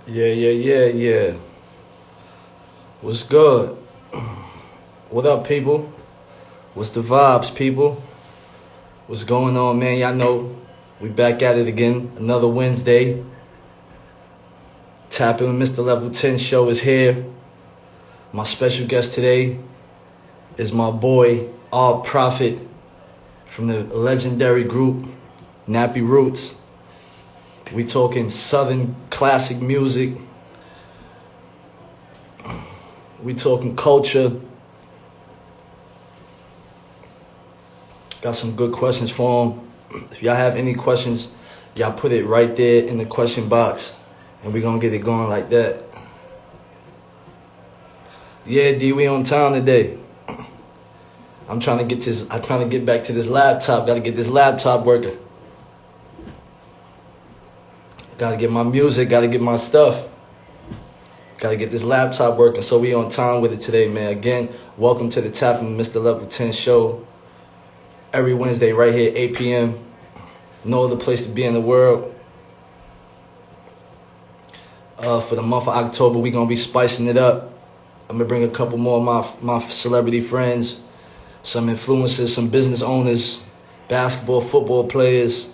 Yeah. What's good? What up, people? What's the vibes, people? What's going on, man? Y'all know we back at it again. Another Wednesday. Tapping with Mr. Level 10 show is here. My special guest today is my boy, All Prophet, from the legendary group, Nappy Roots. We talking Southern classic music. We talking culture. Got some good questions for him. If y'all have any questions, y'all put it right there in the question box, and we're gonna get it going like that. Yeah, D, we on time today. I'm trying to get back to this laptop. Gotta get this laptop working. Gotta get my music, gotta get my stuff. Gotta get this laptop working, so we on time with it today, man. Again, welcome to the Tapping Mr. Level 10 show. Every Wednesday right here, 8 p.m. No other place to be in the world. For the month of October, we gonna be spicing it up. I'm gonna bring a couple more of my celebrity friends, some influencers, some business owners, basketball, football players.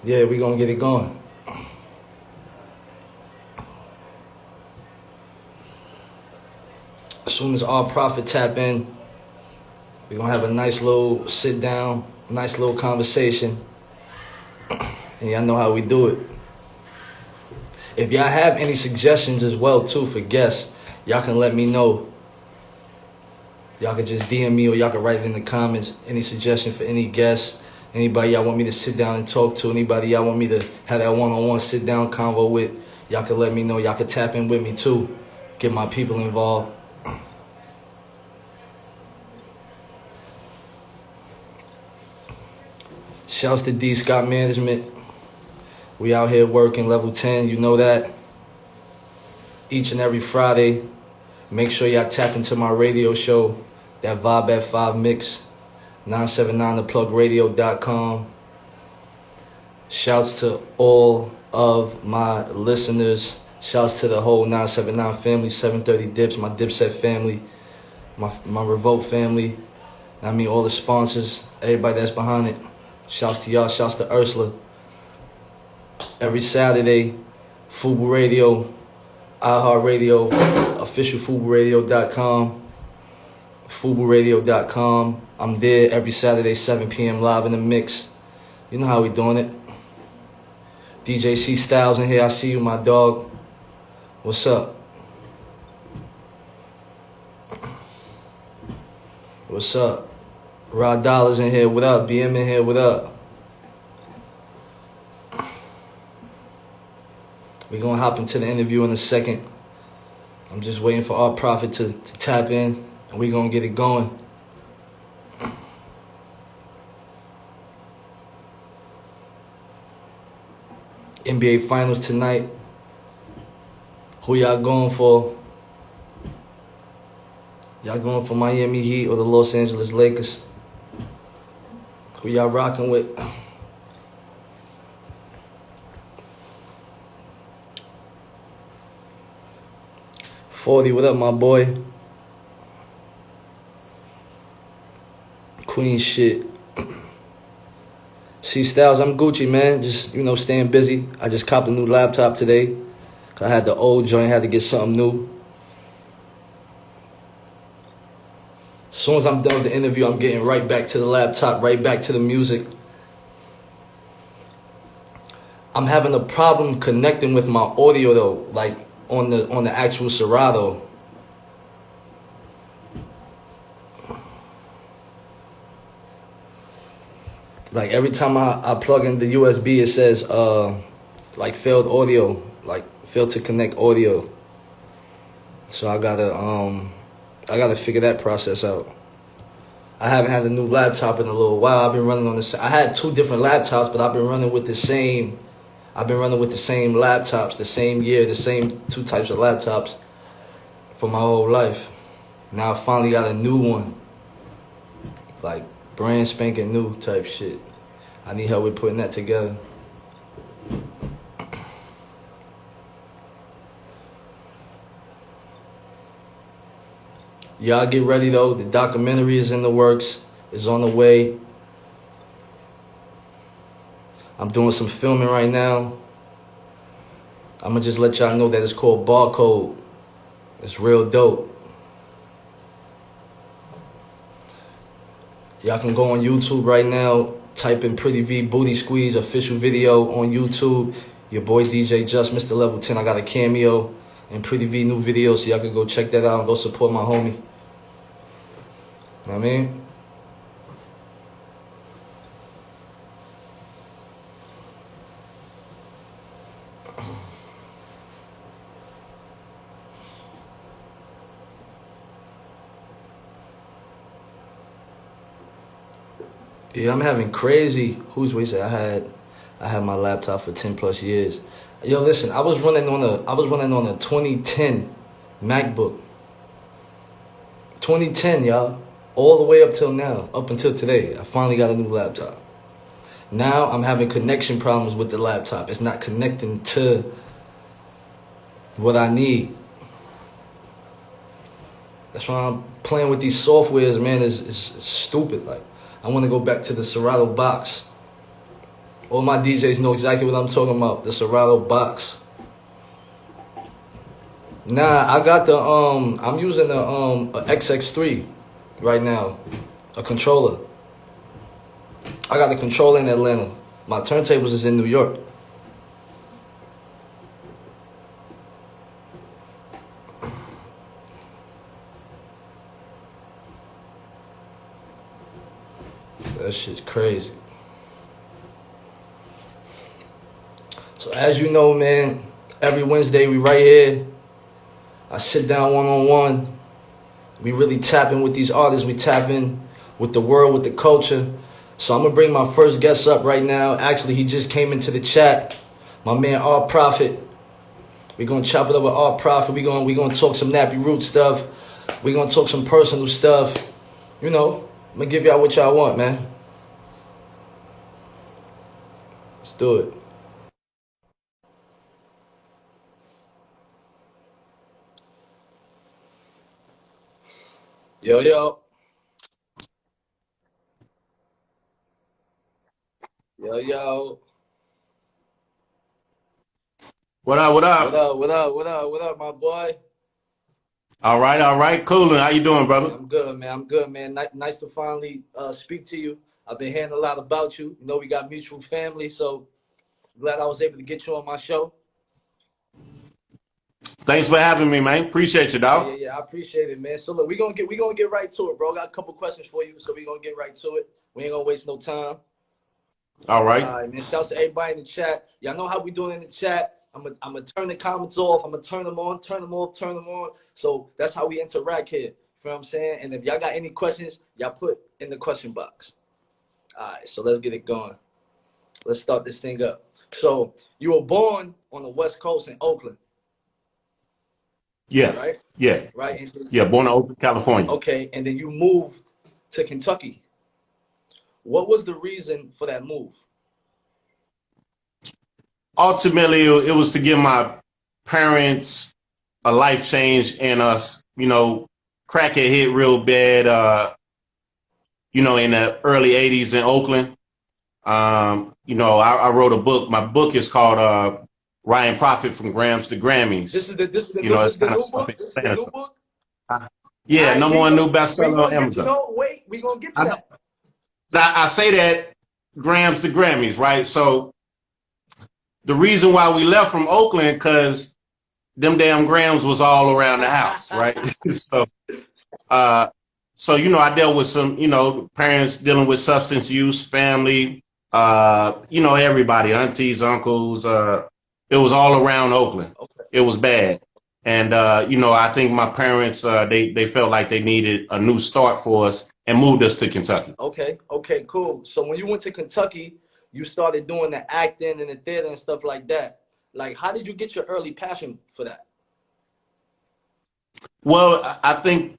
Yeah, we gonna get it going. As soon as All Prophet tap in, we're going to have a nice little sit down, nice little conversation. And y'all know how we do it. If y'all have any suggestions as well, too, for guests, y'all can let me know. Y'all can just DM me or y'all can write it in the comments. Any suggestion for any guests, anybody y'all want me to sit down and talk to, anybody y'all want me to have that one-on-one sit-down convo with, y'all can let me know. Y'all can tap in with me, too. Get my people involved. Shouts to D Scott Management. We out here working level 10, you know that. Each and every Friday. Make sure y'all tap into my radio show, that Vibe at 5 Mix, 979theplugradio.com. Shouts to all of my listeners. Shouts to the whole 979 family, 730 Dips, my Dipset family, my Revolt family. I mean, all the sponsors, everybody that's behind it. Shouts to y'all, shouts to Ursula. Every Saturday, Fubu Radio, iHeartRadio, officialfuburadio.com, FubuRadio.com. I'm there every Saturday, 7 p.m. live in the mix. You know how we doing it. DJ C Styles in here. I see you, my dog. What's up? What's up? Rod Dollars in here, what up? BM in here, what up? We're going to hop into the interview in a second. I'm just waiting for our prophet to tap in, and we're going to get it going. NBA Finals tonight. Who y'all going for? Y'all going for Miami Heat or the Los Angeles Lakers? Who y'all rocking with? $40, what up, my boy? Queen shit. C Styles, I'm Gucci, man. Just, staying busy. I just copped a new laptop today. I had the old joint, had to get something new. As soon as I'm done with the interview, I'm getting right back to the laptop, right back to the music. I'm having a problem connecting with my audio though, like on the actual Serato. Like every time I plug in the USB, it says like failed audio, like failed to connect audio. So I gotta figure that process out. I haven't had a new laptop in a little while. I've been running on this. I had two different laptops, but I've been running with the same laptops, the same year, the same two types of laptops for my whole life. Now I finally got a new one, like brand spanking new type shit. I need help with putting that together. Y'all get ready though. The documentary is in the works. It's on the way. I'm doing some filming right now. I'm gonna just let y'all know that it's called Barcode. It's real dope. Y'all can go on YouTube right now, type in Pretty V Booty Squeeze official video on YouTube. Your boy DjJus, Mr. Level 10. I got a cameo and Pretty V new video, so y'all can go check that out and go support my homie. Know what I mean? Yeah, I'm having crazy. Who's wasted? I had my laptop for 10 plus years. Yo, listen, I was running on a 2010 MacBook. 2010, y'all. All the way up till now, up until today. I finally got a new laptop. Now I'm having connection problems with the laptop. It's not connecting to what I need. That's why I'm playing with these softwares, man. It's stupid. Like, I want to go back to the Serato box. All my DJs know exactly what I'm talking about. The Serato box. Nah, I got the I'm using a XX3 right now, a controller. I got the controller in Atlanta. My turntables is in New York. That shit's crazy. So as you know, man, every Wednesday we right here. I sit down one-on-one. We really tap in with these artists. We tap in with the world, with the culture. So I'm going to bring my first guest up right now. Actually, he just came into the chat. My man, Art Prophet. We're going to chop it up with Art Prophet. We're going to talk some Nappy Root stuff. We're going to talk some personal stuff. You know, I'm going to give y'all what y'all want, man. Let's do it. Yo, yo. Yo, yo. What up, what What up? up, what up, what up, what up, my boy? All right, coolin'. How you doing, Man, brother? I'm good, man. I'm good, man. Nice to finally speak to you. I've been hearing a lot about you. You know, we got mutual family, so glad I was able to get you on my show. Thanks for having me, man. Appreciate you, Yeah, yeah, dog. yeah. I appreciate it, man. So look, we gonna get right to it, bro. Got a couple questions for you, so we gonna get right to it. We ain't gonna waste no time. All All right. right, man. Shouts to everybody in the chat. Y'all know how we doing in the chat. I'm gonna turn the comments off. I'm gonna turn them on, turn them off, turn them on. So that's how we interact here. You know what I'm saying? And if y'all got any questions, y'all put in the question box. All right, so let's get it going. Let's start this thing up. So you were born on the West Coast in Oakland, Yeah, right? yeah, Right. And yeah. Born in Oakland, California. okay, and then you moved to Kentucky. What was the reason for that move? Ultimately, it was to give my parents a life change and us, crack had hit real bad, in the early 80s in Oakland. I wrote a book. My book is called Ryan Profit from Grams to This Grammys. is the this is the new this It's is the kind of new book. This is the new self-explanatory. book. Yeah, All right, number one new bestseller on get Amazon. wait, we gonna get to I, that. I say that grams to Grammys, right? So the reason why we left from Oakland, because them damn grams was all around the house, right? so, uh, I dealt with some, parents dealing with substance use, family, everybody, aunties, uncles. It was all around Oakland. Okay. It was bad. And, I think my parents, they felt like they needed a new start for us and moved us to Kentucky. Okay. Okay. Cool. So when you went to Kentucky, you started doing the acting and the theater and stuff like that. Like, how did you get your early passion for that? Well, I think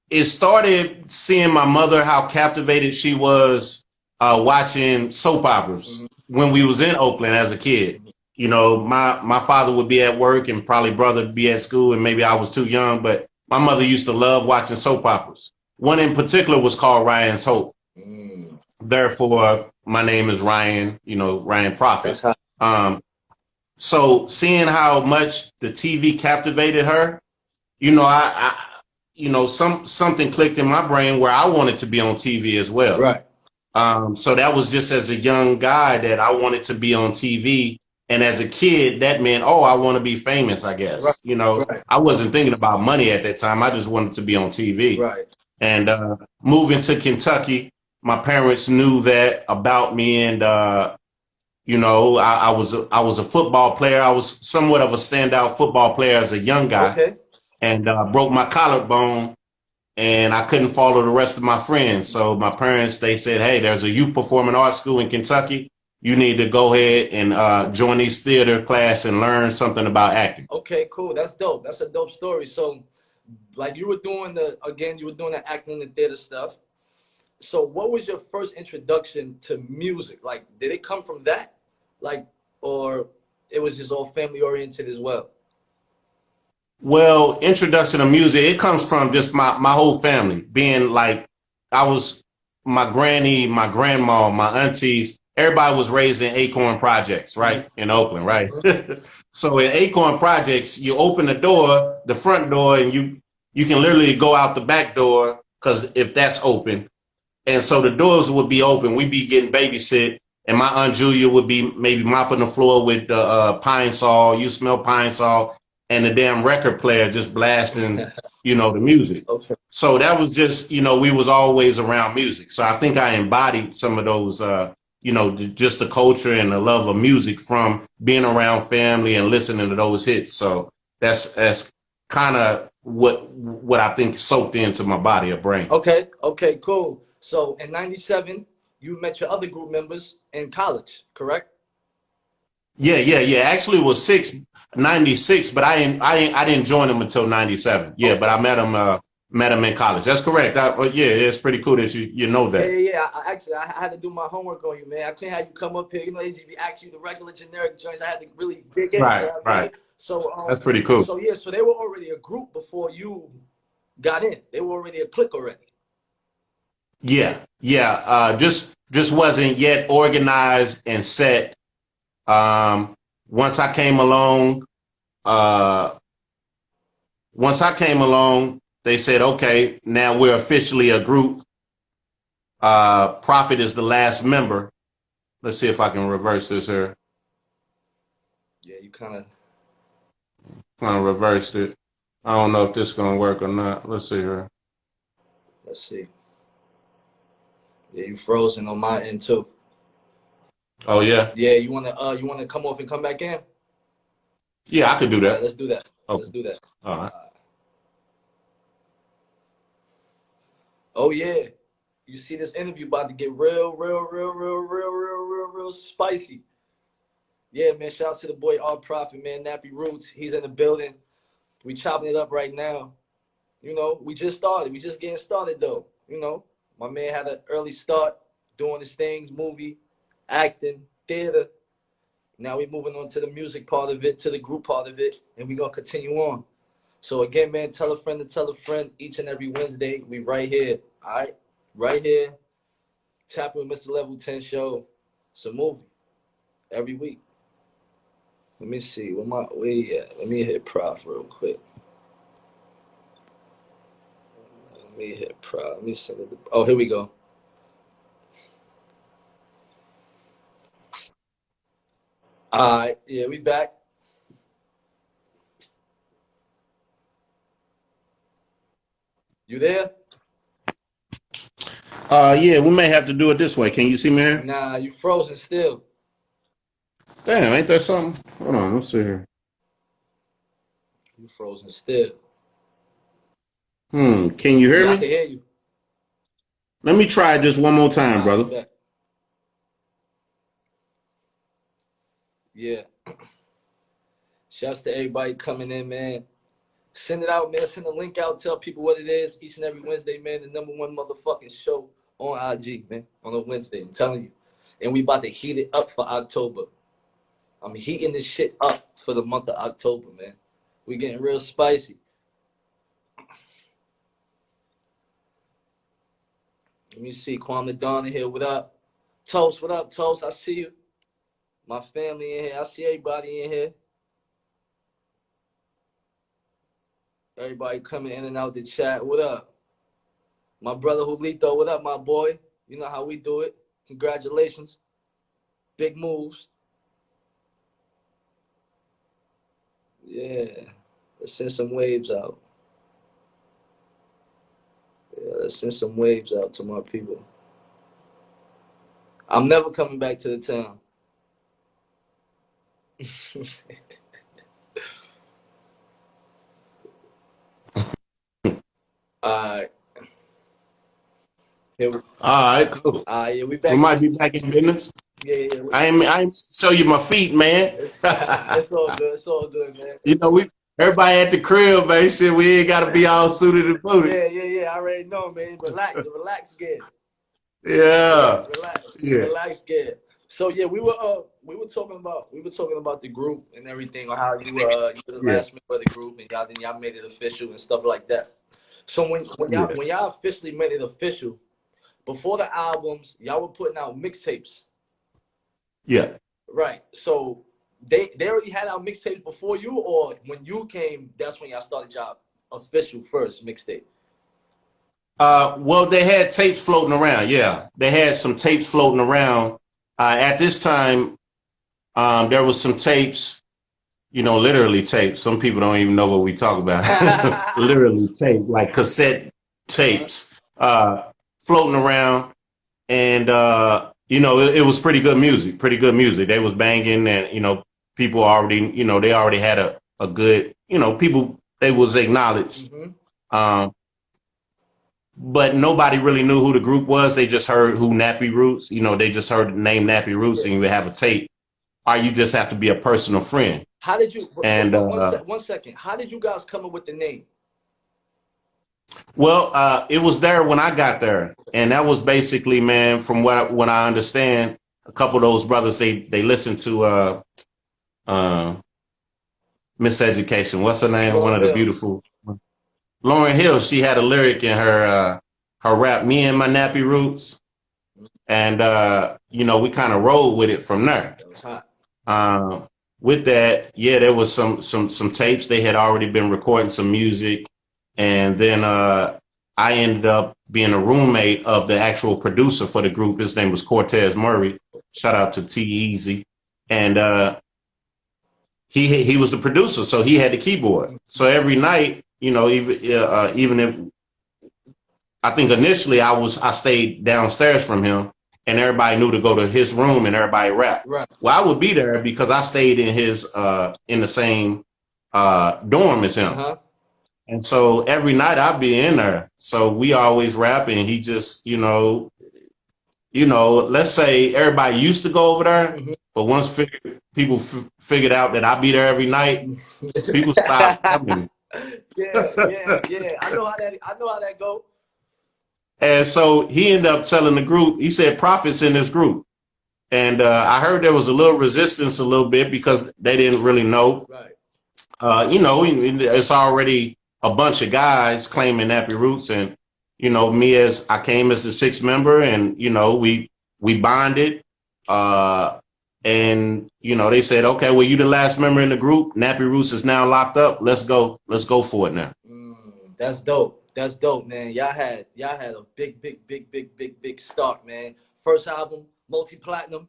it started seeing my mother, how captivated she was watching soap operas Mm-hmm. when we was in Oakland as a kid. My father would be at work and probably brother would be at school, and maybe I was too young, but my mother used to love watching soap operas. One in particular was called Ryan's Hope. Mm. Therefore, my name is Ryan, Ryan That's Prophet. how. So seeing how much the TV captivated her, something clicked in my brain where I wanted to be on TV as well. Right. So that was just as a young guy that I wanted to be on TV. And as a kid, that meant, oh, I want to be famous, I Right. guess. Right. I wasn't thinking about money at that time. I just wanted to be on TV. Right. And moving to Kentucky, my parents knew that about me. And, I was a football player. I was somewhat of a standout football player as a young guy, Okay. and broke my collarbone, and I couldn't follow the rest of my friends. So my parents, they said, hey, there's a youth performing arts school in Kentucky. You need to go ahead and join these theater class and learn something about acting. Okay, cool. That's dope. That's a dope story. So, like, you were doing the acting and theater stuff. So what was your first introduction to music? Like, did it come from that? Like, or it was just all family oriented as well? Well, introduction to music, it comes from just my whole family being like, I was, my granny, my grandma, my aunties, everybody was raised in Acorn Projects, right? In Oakland, right? So in Acorn Projects, you open the door, the front door, and you can literally go out the back door, because if that's open. And so the doors would be open. We'd be getting babysit, and my Aunt Julia would be maybe mopping the floor with pine saw. You smell pine saw, and the damn record player just blasting, the music. Okay. So that was just, we was always around music. So I think I embodied some of those, just the culture and the love of music from being around family and listening to those hits. So that's kind of what I think soaked into my body or brain. Okay. Okay. Cool. So in '97, you met your other group members in college, correct? Yeah. Actually, it was 96, but I didn't join them until 97. Yeah, Okay. but I met him in college. That's correct. Yeah, it's pretty cool that you know Yeah, that. yeah, yeah. I had to do my homework on you, man. I couldn't have you come up here. They just be asking you the regular generic joints. I had to really dig in. You Right, know what I mean? right. So, That's pretty cool. so yeah. So they were already a group before you got in. They were already a clique already. Yeah. Just wasn't yet organized and set. Um, once I came along, uh, they said, okay, now we're officially a group. Prophet is the last member. Let's see if I can reverse this here. Yeah, you kind Kind of reversed it. I don't know if this is gonna work or not. Let's see here. let's see. Yeah, you frozen on my end too. Oh yeah, Yeah, you wanna come off and come back in? yeah, I could do All right, that. let's do that. Okay, Let's do that. all right. Oh yeah. You see this interview about to get real spicy. Yeah, man. Shout out to the boy R Prophet, man. Nappy Roots. He's in the building. We chopping it up right now. We just started. We just getting started though. My man had an early start doing his things, movie, acting, theater. Now we moving on to the music part of it, to the group part of it, and we gonna continue on. So again, man, tell a friend to tell a friend. Each and every Wednesday, we right here. All right, right here. Tapping with Mr. Level 10 show. It's a movie every week. Let me see. Where we at? Let me hit Prof real quick. Let me hit Prof. Let me send it. Oh, here we go. All right. Yeah, we back. You there? Yeah, we may have to do it this way. Can you see me here? Nah, you frozen still. Damn, ain't that something? Hold on, let's see here. You frozen still. Can you hear Yeah, I me? can hear you. Let me try this one more time, All right, brother. bet. Yeah. Shouts to everybody coming in, man. Send it out, man. Send the link out. Tell people what it is. Each and every Wednesday, man. The #1 motherfucking show on IG, man. On a Wednesday. I'm telling you. And we about to heat it up for October. I'm heating this shit up for the month of October, man. We getting real spicy. Let me see. Kwame Don in here. What up? Toast, what up, Toast? I see you. My family in here. I see everybody in here. Everybody coming in and out the chat. What up? My brother Julito, what up, my boy? You know how we do it. Congratulations. Big moves. Yeah. Let's send some waves out. Yeah, let's send some waves out to my people. I'm never coming back to the town. All right. Here we, All right, cool. yeah, we We back might in. be back in business. Yeah. I ain't show you my feet, man. It's all good. It's all good, man. You know, everybody at the crib, man. Shit, we ain't gotta be all suited and booted. Yeah. I already know, man. Relax, get. Yeah, Yeah. Yeah. relax, get. So yeah, we were talking about the group and everything, on how you were the Yeah. last member of the group, and y'all made it official and stuff like that. So Yeah. when y'all officially made it official, before the albums, y'all were putting out mixtapes, Yeah. right? So they already had out mixtapes before you, or when you came, that's when y'all started y'all official first mixtape. Well, they had tapes floating around. Yeah, they had some tapes floating around. At this time, there was some tapes. You know, literally tapes. Some people don't even know what we talk about. Literally tape, like cassette tapes, floating around, and you know, it was pretty good music. Pretty good music. They was banging, and you know, people already, you know, they already had a good, you know, people. They was acknowledged. Um, but nobody really knew who the group was. They just heard who Nappy Roots. You know, they just heard the name Nappy Roots, and you would have a tape, or you just have to be a personal friend. How did you? And One second. How did you guys come up with the name? well, it was there when I got there, and that was basically, man, from what I understand, a couple of those brothers they listened to Miseducation. What's her name? One Lauryn of the Hill. beautiful Lauryn Hill. She had a lyric in her rap, "Me and My Nappy Roots," and you know, we kind of rolled with it from there. That was hot. With that, yeah, there was some tapes. They had already been recording some music, and then I ended up being a roommate of the actual producer for the group. His name was Cortez Murray. Shout out to T Easy, and he was the producer, so he had the keyboard. So every night, you know, even if I think initially I stayed downstairs from him, and everybody knew to go to his room and everybody rap. Right. Well, I would be there because I stayed in his in the same dorm as him. And so every night I'd be in there. So we always rapping. He just, let's say everybody used to go over there, but once people figured out that I'd be there every night, people stopped coming. Yeah. I know how that go. And so he ended up telling the group, he said, Prophet's in this group. And I heard there was a little resistance a little bit because they didn't really know. Right. It's already a bunch of guys claiming Nappy Roots. And, I came as the sixth member, and, we bonded. And, they said, okay, well, you the last member in the group. Nappy Roots is now locked up. Let's go for it now. That's dope. That's dope, man. Y'all had a big start, man. First album, multi-platinum.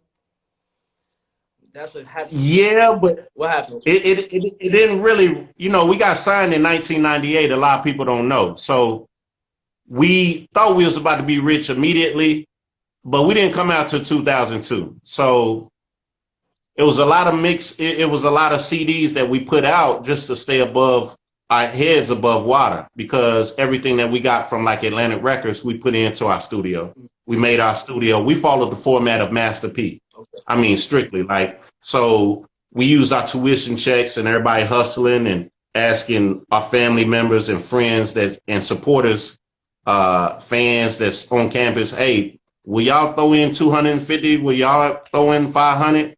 That's what happened. Yeah, but what happened? It didn't really, we got signed in 1998. A lot of people don't know. So we thought we was about to be rich immediately, but we didn't come out till 2002. So it was a lot of it was a lot of CDs that we put out just to stay above our heads above water, because everything that we got from like Atlantic Records, we put into our studio. We made our studio. We followed the format of Master P. Okay. I mean, strictly so we used our tuition checks and everybody hustling and asking our family members and friends and supporters, fans that's on campus, hey, will y'all throw in 250? Will y'all throw in 500?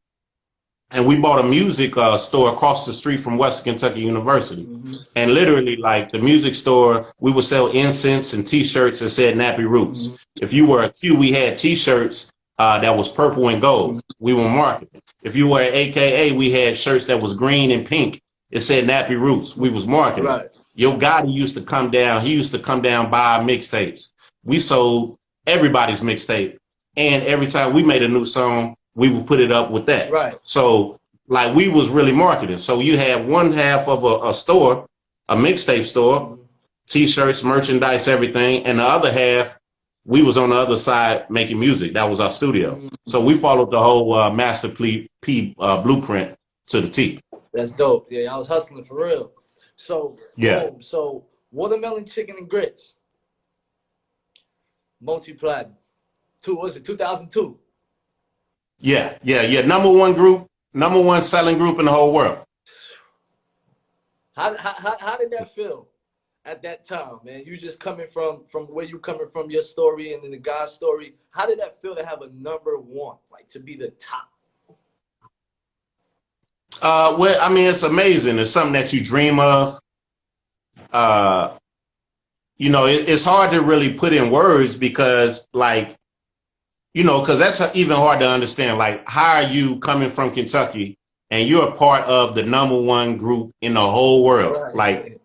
and we bought a music store across the street from Western Kentucky University. And literally, like the music store, we would sell incense and T-shirts that said Nappy Roots. If you were a Q, we had T-shirts that was purple and gold. We were marketing. If you were an AKA, we had shirts that was green and pink. It said Nappy Roots. We was marketing. Right. Yo Gotti used to come down. He used to come down buy mixtapes. We sold everybody's mixtape, and every time we made a new song, we would put it up with that. Right. So like we was really marketing. So you had one half of a store, a mixtape store, T-shirts, merchandise, everything, and the other half, we was on the other side making music. That was our studio. So we followed the whole Master P blueprint to the T. That's dope. Yeah, I was hustling for real. So yeah. Boom. So Watermelon Chicken and Grits, multi-platinum. Was it 2002? Yeah. Number one selling group in the whole world. How did that feel at that time, man? You just coming from where you coming from, your story, and then the guy's story. How did that feel to have a number one, like to be the top? Well, I mean, it's amazing. It's something that you dream of. You know, it's hard to really put in words because, like, you know, because that's even hard to understand. Like, how are you coming from Kentucky and you're a part of the number one group in the whole world? Right. Like,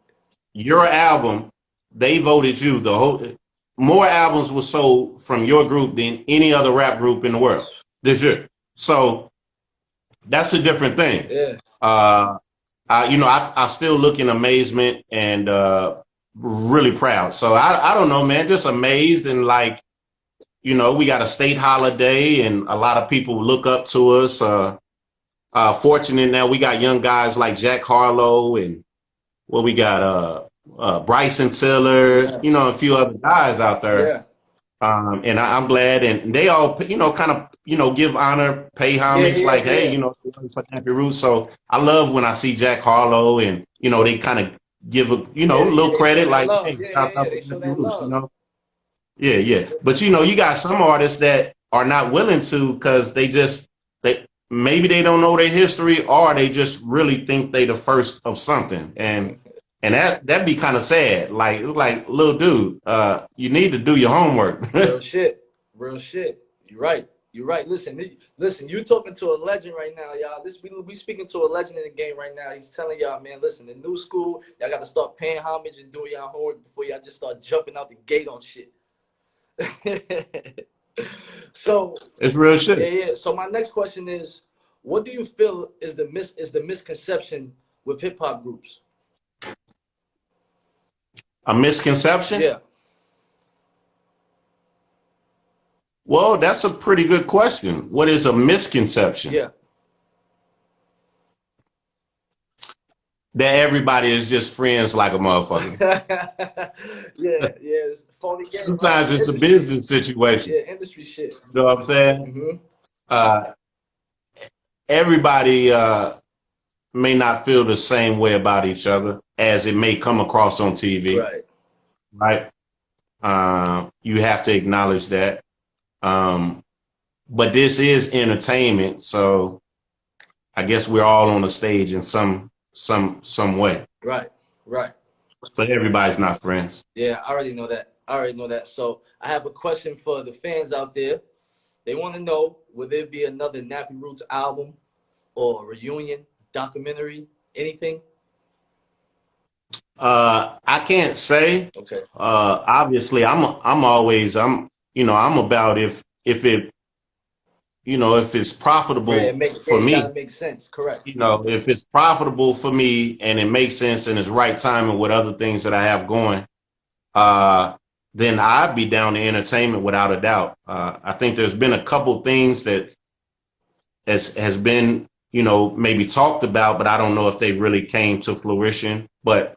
your album, they voted you more albums were sold from your group than any other rap group in the world this year. So that's a different thing. Yeah. You know, I still look in amazement and really proud. So I don't know, man, just amazed. And like, you know, we got a state holiday and a lot of people look up to us. Fortunate now we got young guys like Jack Harlow and we got Bryson Tiller, you know, a few other guys out there. Yeah. And I'm glad, and they all, you know, kind of, you know, give honor, pay homage, hey, you know, for Nappy Roots. So I love when I see Jack Harlow, and you know, they kind of give a, you know, a little credit, like, hey, shout out to Nappy Roots, you know. Yeah. But you know, you got some artists that are not willing to because they maybe they don't know their history, or they just really think they the first of something, and that'd be kind of sad. Like, little dude, you need to do your homework. Real shit. You're right. Listen, you talking to a legend right now, y'all. We speaking to a legend in the game right now. He's telling y'all, man, listen, the new school, y'all got to start paying homage and doing y'all homework before y'all just start jumping out the gate on shit. So it's real shit. Yeah. So my next question is, what do you feel is the misconception with hip hop groups? A misconception? Yeah. Well, that's a pretty good question. What is a misconception? Yeah. That everybody is just friends like a motherfucker. yeah. Phony game, sometimes right? It's a business situation. Yeah, industry shit. You know what I'm saying? Everybody may not feel the same way about each other as it may come across on TV. Right. You have to acknowledge that. But this is entertainment, so I guess we're all on the stage in some way. Right. But everybody's not friends. Yeah, I already know that. So I have a question for the fans out there. They want to know, will there be another Nappy Roots album or reunion, documentary, anything? I can't say. Okay. Obviously, I'm about if it's profitable for me. It makes sense. Correct. You know, if it's profitable for me and it makes sense and it's right timing with other things that I have going, then I'd be down to entertainment without a doubt. I think there's been a couple things that has been, you know, maybe talked about, but I don't know if they really came to fruition. But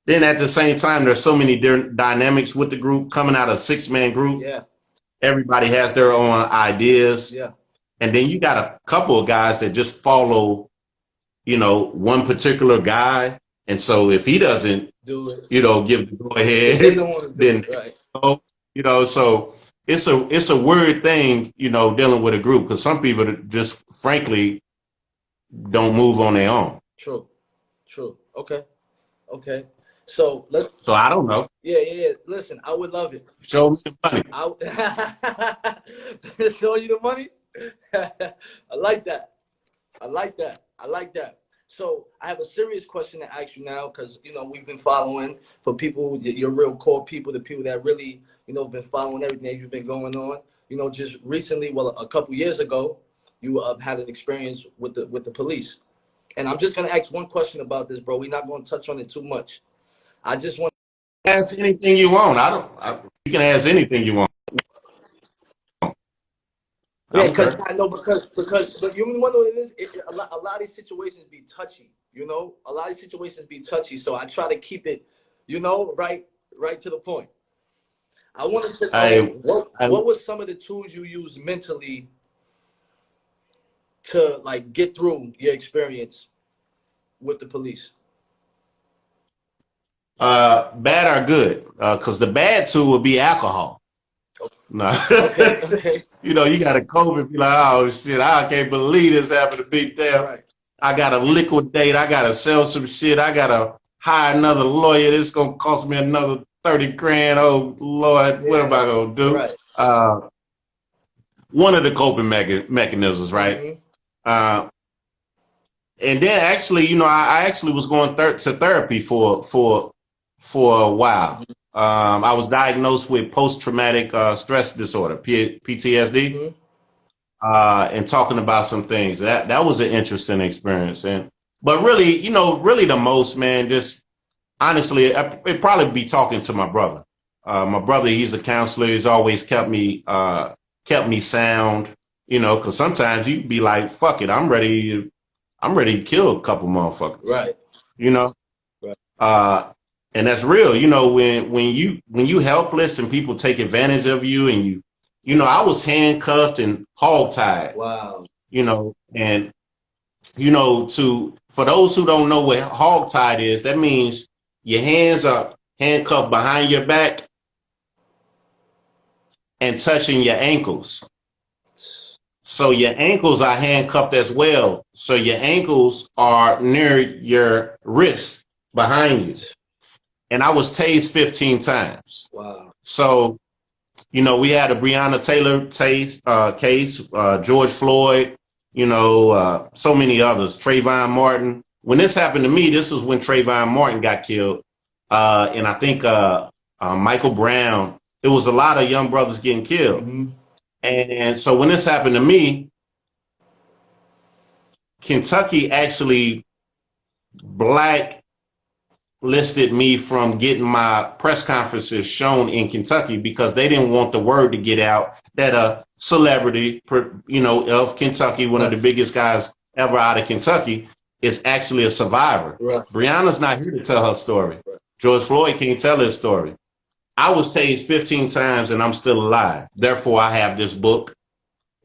then at the same time, there's so many different dynamics with the group coming out of a 6-man group. Yeah. Everybody has their own ideas. Yeah. And then you got a couple of guys that just follow, you know, one particular guy. And so if he doesn't do it, you know, give the go ahead, then, you know, so it's a weird thing, you know, dealing with a group, because some people just frankly don't move on their own. True. True. Okay. Okay. So let's. So I don't know. Yeah. Listen, I would love it. Show me the money. Show you the money. I like that. I like that. I like that. So I have a serious question to ask you now, because we've been following for people, your real core people, the people that really been following everything that you've been going on. Just recently, well, a couple years ago, you had an experience with the police, and I'm just gonna ask one question about this, bro. We're not gonna touch on it too much. I just want. Ask anything you want. You can ask anything you want. I Yeah, don't because care. I know but you want to know what it is. A lot of these situations be touchy. A lot of these situations be touchy. So I try to keep it, right to the point. I wanted to know I, I what was some of the tools you used mentally to like get through your experience with the police. bad or good? Because the bad tool would be alcohol. No. Okay. You got to cope and be like, oh shit, I can't believe this happened to be there. Right. I got to liquidate. I got to sell some shit. I got to hire another lawyer. This going to cost me another 30 grand. Oh Lord, what am I going to do? Right. One of the coping mechanisms, right? Mm-hmm. And then actually, I actually was going to therapy for a while. I was diagnosed with post-traumatic stress disorder, PTSD, Mm-hmm. and talking about some things. That was an interesting experience. But really, really the most, man, just honestly, it'd probably be talking to my brother. My brother, he's a counselor. He's always kept me sound, because sometimes you'd be like, fuck it, I'm ready to kill a couple motherfuckers. Right. Right. And that's real. When you helpless and people take advantage of you, and I was handcuffed and hogtied. Wow. And for those who don't know what hogtied is, that means your hands are handcuffed behind your back and touching your ankles. So your ankles are handcuffed as well. So your ankles are near your wrist behind you. And I was tased 15 times. Wow. So, we had a Breonna Taylor case, George Floyd, so many others, Trayvon Martin. When this happened to me, this was when Trayvon Martin got killed. And I think Michael Brown, it was a lot of young brothers getting killed. Mm-hmm. And so when this happened to me, Kentucky actually blacklisted me from getting my press conferences shown in Kentucky because they didn't want the word to get out that a celebrity, of Kentucky, one of the biggest guys ever out of Kentucky, is actually a survivor. Right. Breonna's not here to tell her story. Right. George Floyd can't tell his story. I was tased 15 times and I'm still alive. Therefore, I have this book.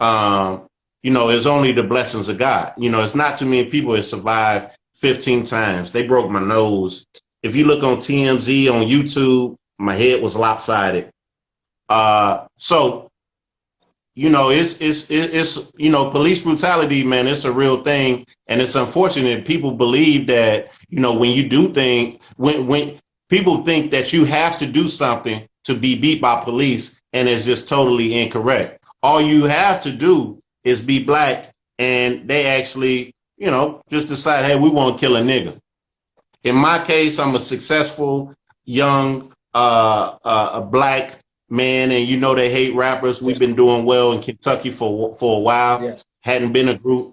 It's only the blessings of God. It's not too many people that survived 15 times. They broke my nose. If you look on TMZ on YouTube, my head was lopsided. So, it's police brutality, man. It's a real thing, and it's unfortunate. People believe that when you do things, when people think that you have to do something to be beat by police, and it's just totally incorrect. All you have to do is be black, and they actually, just decide, hey, we want to kill a nigga. In my case, I'm a successful young a black man, and they hate rappers. We've been doing well in Kentucky for a while. Yeah. Hadn't been a group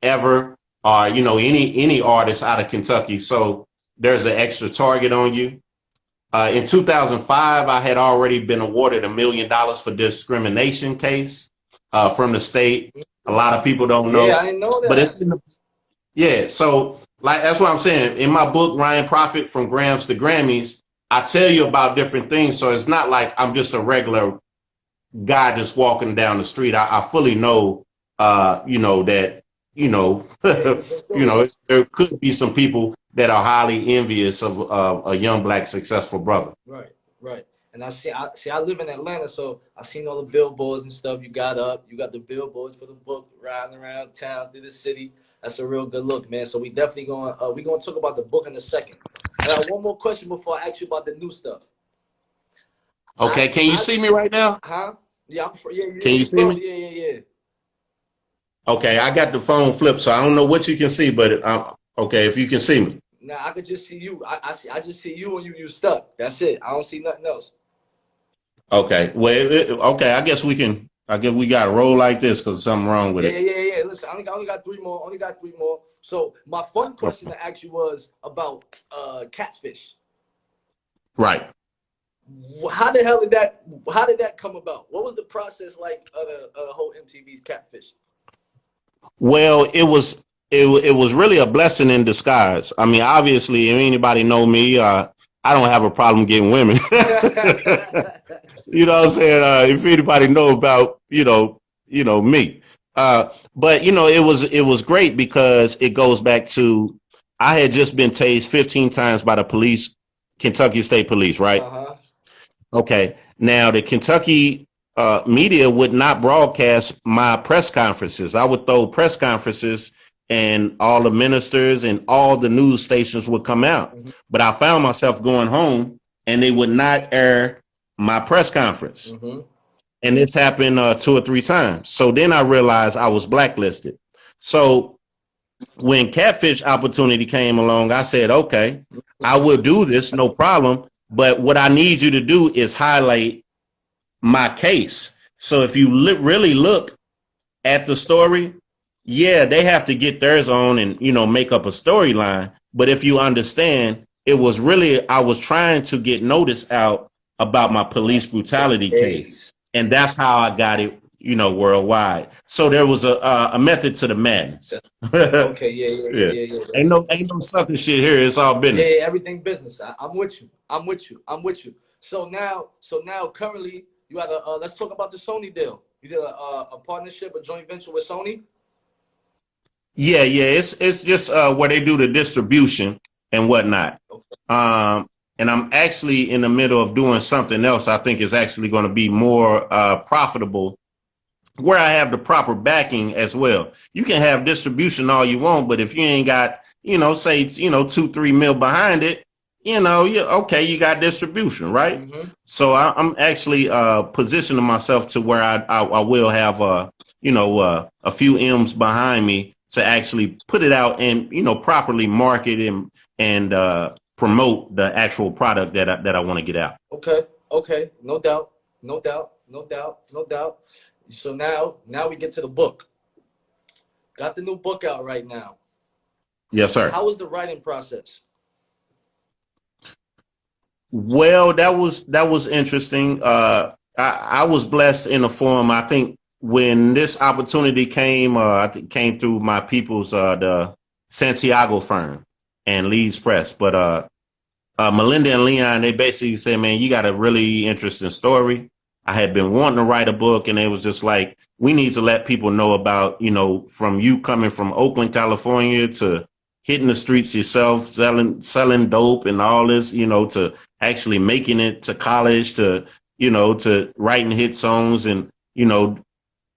ever, or any artist out of Kentucky. So there's an extra target on you. In 2005, I had already been awarded $1 million for discrimination case from the state. A lot of people don't know. Yeah, I didn't know that. But it's so that's what I'm saying. In my book, Ryan Prophet From Grams to Grammys, I tell you about different things. So it's not like I'm just a regular guy just walking down the street. I fully know, that, there could be some people that are highly envious of a young black successful brother. Right. And I live in Atlanta, so I've seen all the billboards and stuff you got up. You got the billboards for the book riding around town through the city. That's a real good look, man. So we definitely gonna talk about the book in a second. I got one more question before I ask you about the new stuff. Okay, can you see me right now? Huh? Yeah, yeah, Can you you see froze. me? Yeah. Okay, I got the phone flipped, so I don't know what you can see, but okay, if you can see me. Now I could just see you. I just see you and you stuck. That's it. I don't see nothing else. Okay, well, okay, I guess we got to roll like this because something wrong with it. Yeah. Listen, I only got three more. Only got three more. So my fun question to ask you was about catfish. Right. How the hell did that? How did that come about? What was the process like of the whole MTV's catfish? Well, it was really a blessing in disguise. I mean, obviously, if anybody know me, I don't have a problem getting women. You know what I'm saying? If anybody know about, me. But it was great because it goes back to I had just been tased 15 times by the police, Kentucky State Police, right? Uh-huh. Okay. Now the Kentucky media would not broadcast my press conferences. I would throw press conferences and all the ministers and all the news stations would come out. Mm-hmm. But I found myself going home and they would not air my press conference. Mm-hmm. And this happened 2 or 3 times. So then I realized I was blacklisted. So when catfish opportunity came along, I said, okay, I will do this, no problem. But what I need you to do is highlight my case. So if you really look at the story, yeah, they have to get theirs on and, make up a storyline. But if you understand, it was really, I was trying to get notice out about my police brutality case. And that's how I got it, worldwide. So there was a method to the madness. Okay, yeah. Ain't no sucker shit here. It's all business. Yeah, everything business. I'm with you. So now, currently, you had a. Let's talk about the Sony deal. You did a partnership, a joint venture with Sony. Yeah. It's just where they do the distribution and whatnot. Okay. And I'm actually in the middle of doing something else. I think is actually going to be more profitable, where I have the proper backing as well. You can have distribution all you want, but if you ain't got, say, 2-3 mil behind it, you you got distribution, right? Mm-hmm. So I'm actually positioning myself to where I will have a few M's behind me to actually put it out and properly market and promote the actual product that I want to get out. Okay, no doubt. So now we get to the book. Got the new book out right now. Yes, sir. How was the writing process? Well, that was interesting. I was blessed in the form. I think when this opportunity came, I think came through my people's the Santiago firm and Leeds Press. But Melinda and Leon, they basically said, "Man, you got a really interesting story." I had been wanting to write a book, and it was just like, we need to let people know about, from you coming from Oakland, California, to hitting the streets yourself, selling dope and all this, to actually making it to college, to writing hit songs, and you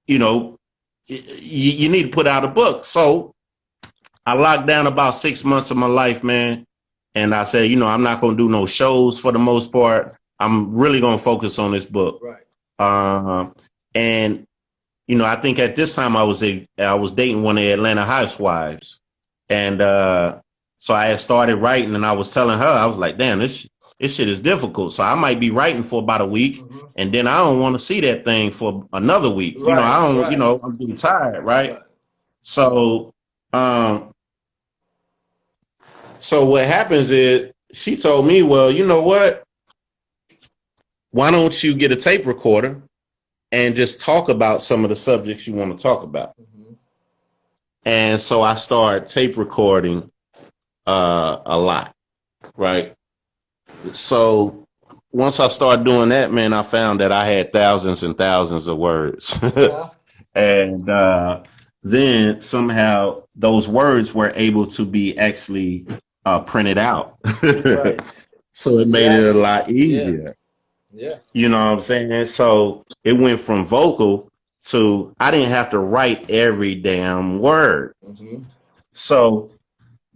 need to put out a book. So I locked down about 6 months of my life, man, and I said, I'm not going to do no shows for the most part. I'm really going to focus on this book. Right. And, I think at this time I was dating one of the Atlanta housewives. And so I had started writing, and I was telling her, I was like, damn, this shit is difficult. So I might be writing for about a week, mm-hmm. and then I don't want to see that thing for another week. Right, I don't, right. I'm getting tired. Right. So what happens is she told me, well, you know what? Why don't you get a tape recorder and just talk about some of the subjects you want to talk about? Mm-hmm. And so I started tape recording a lot, right? So once I started doing that, man, I found that I had thousands and thousands of words. Yeah. And then somehow those words were able to be actually printed out. Right. So it made it a lot easier. Yeah. You know what I'm saying? So it went from vocal to I didn't have to write every damn word. Mm-hmm. So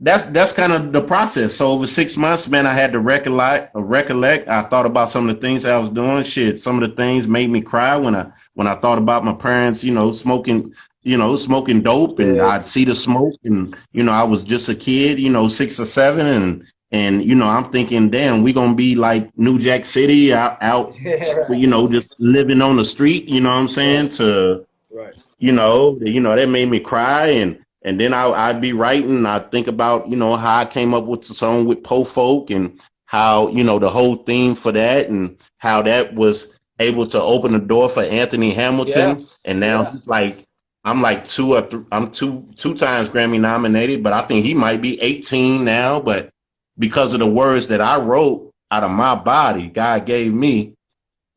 that's kind of the process. So over 6 months, man, I had to recollect. I thought about some of the things I was doing. Shit, some of the things made me cry when I thought about my parents, smoking dope, and Yeah. I'd see the smoke, and I was just a kid, 6 or 7, and I'm thinking, damn, we gonna be like New Jack City out, Yeah. just living on the street. You know what I'm saying? Right. Right. That made me cry, and then I'd be writing. I think about how I came up with the song with Po Folk, and how the whole theme for that, and how that was able to open the door for Anthony Yeah. Hamilton. And now Yeah. he's like, I'm like I'm two times Grammy nominated, but I think he might be 18 now. But because of the words that I wrote out of my body, God gave me,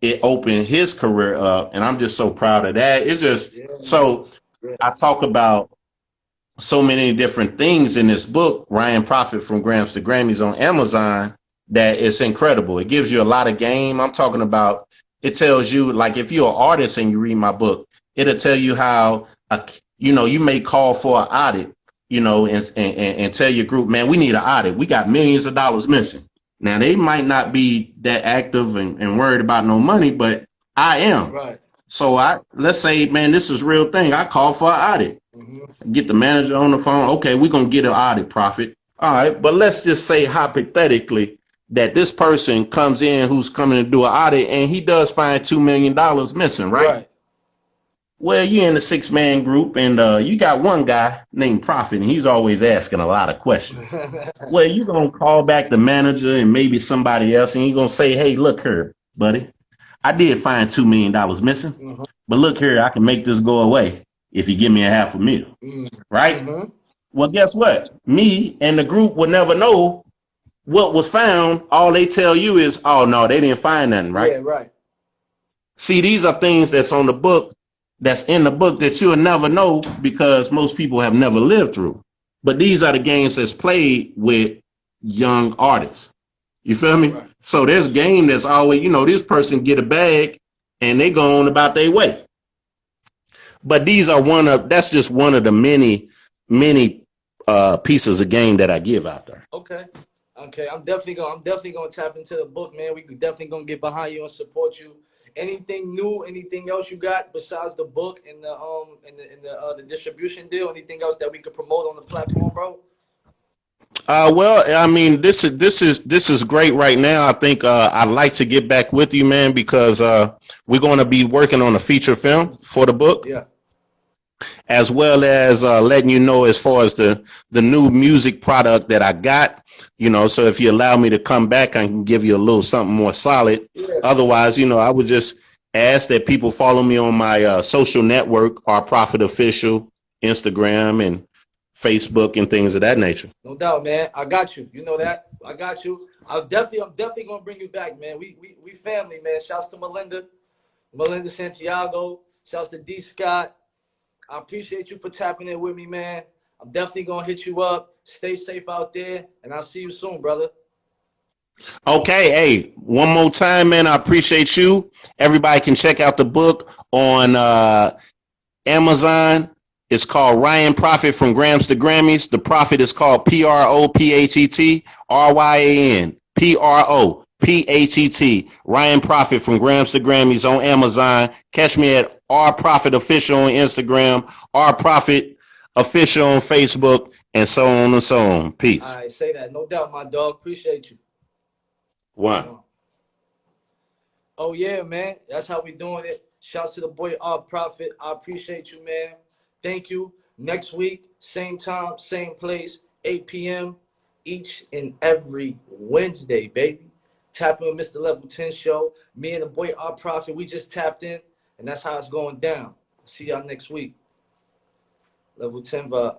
it opened his career up, and I'm just so proud of that. It's just Yeah, man. so. Yeah. I talk about so many different things in this book, Ryan Prophet from Grams to Grammys on Amazon, that it's incredible. It gives you a lot of game. I'm talking about, it tells you, like, if you're an artist and you read my book, it'll tell you how, you may call for an audit, and tell your group, man, we need an audit. We got millions of dollars missing. Now, they might not be that active and worried about no money, but I am. Right. So let's say, man, this is real thing. I call for an audit, Mm-hmm. get the manager on the phone. Okay, we're gonna get an audit, Prophet. All right, but let's just say hypothetically that this person comes in who's coming to do an audit, and he does find $2 million missing, right? Right. Well, you're in the 6-man group, and you got one guy named Prophet, and he's always asking a lot of questions. Well, you're gonna call back the manager and maybe somebody else, and you're gonna say, "Hey, look here, buddy. I did find $2 million missing, Mm-hmm. but look here, I can make this go away if you give me a $500,000, right?" Mm-hmm. Well, guess what? Me and the group would never know what was found. All they tell you is, "Oh no, they didn't find nothing," Yeah. right? Right. See, these are things that's on the book, that's in the book, that you'll never know because most people have never lived through. But these are the games that's played with young artists. You feel me? Right. So there's game that's always, this person get a bag and they go on about their way. But that's just one of the many pieces of game that I give out there. Okay. Okay. I'm definitely gonna tap into the book, man. We definitely gonna get behind you and support you. Anything new? Anything else you got besides the book and the distribution deal? Anything else that we could promote on the platform, bro? Well, I mean, this is great right now. I think I'd like to get back with you, man, because we're going to be working on a feature film for the book, Yeah. as well as letting you know as far as the new music product that I got. So if you allow me to come back, I can give you a little something more solid. Yeah. Otherwise, I would just ask that people follow me on my social network, our Prophet Official, Instagram and Facebook and things of that nature. No doubt, man. I got you. You know that. I got you. I'm definitely gonna bring you back, man. We family, man. Shouts to Melinda Santiago. Shouts to D Scott. I appreciate you for tapping in with me, man. I'm definitely gonna hit you up. Stay safe out there, and I'll see you soon, brother. Okay, hey, one more time, man. I appreciate you. Everybody can check out the book on Amazon. It's called Ryan Prophet from Grams to Grammys. The Prophet is called PROPHET, Ryan Prophet from Grams to Grammys on Amazon. Catch me at R Prophet Official on Instagram, R Prophet Official on Facebook, and so on and so on. Peace. All right, say that. No doubt, my dog. Appreciate you. One. Oh yeah, man. That's how we doing it. Shouts to the boy R Prophet. I appreciate you, man. Thank you. Next week, same time, same place, 8 p.m. each and every Wednesday, baby. Tap in with Mr. Level 10 show. Me and the boy R Prophet, we just tapped in, and that's how it's going down. See y'all next week. Level 10 vibe.